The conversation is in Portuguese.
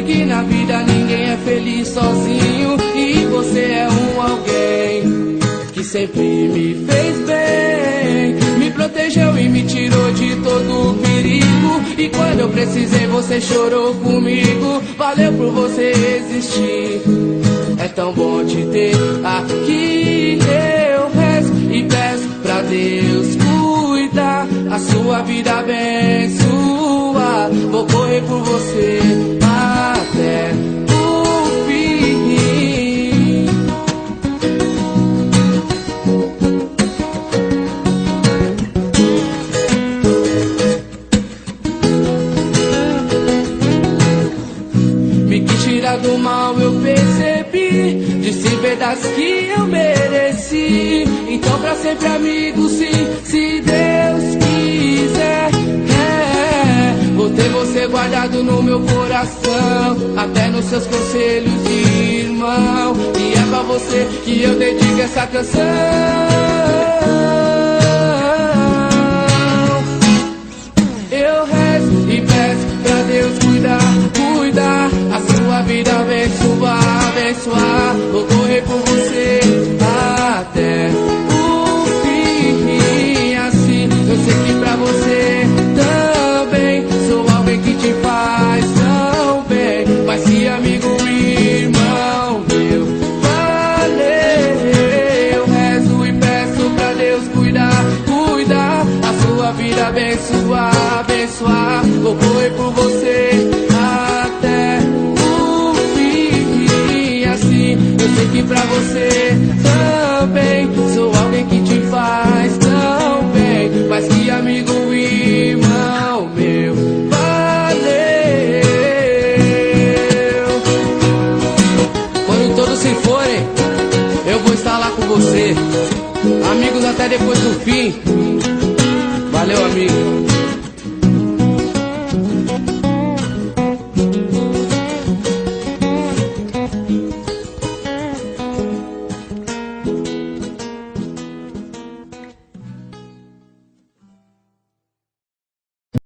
que na vida ninguém é feliz sozinho, e você é um alguém que sempre me fez bem, me protegeu e me tirou de todo perigo. E quando eu precisei você chorou comigo. Valeu por você existir, é tão bom te ter aqui. Eu rezo e peço pra Deus cuidar, a sua vida abençoar. Vou correr por você até o fim. Me quis tirar do mal, eu percebi, disse verdades que eu mereci. Então pra sempre amigo, sim, se Deus quiser. Vou ter você guardado no meu coração, até nos seus conselhos de irmão. E é pra você que eu dedico essa canção. Eu rezo e peço pra Deus cuidar, a sua vida abençoar. Vou correr por você até o fim. Assim eu sei que pra você também sou alguém que te faz tão bem. Mas que amigo, irmão meu, valeu. Eu rezo e peço pra Deus cuidar, a sua vida abençoar. Vou correr por você até o fim. Assim eu sei que pra você também sou alguém que te faz tão bem. Mas que amigo, irmão meu, valeu. Quando todos se forem, eu vou estar lá com você. Amigos até depois do fim. Valeu, amigo.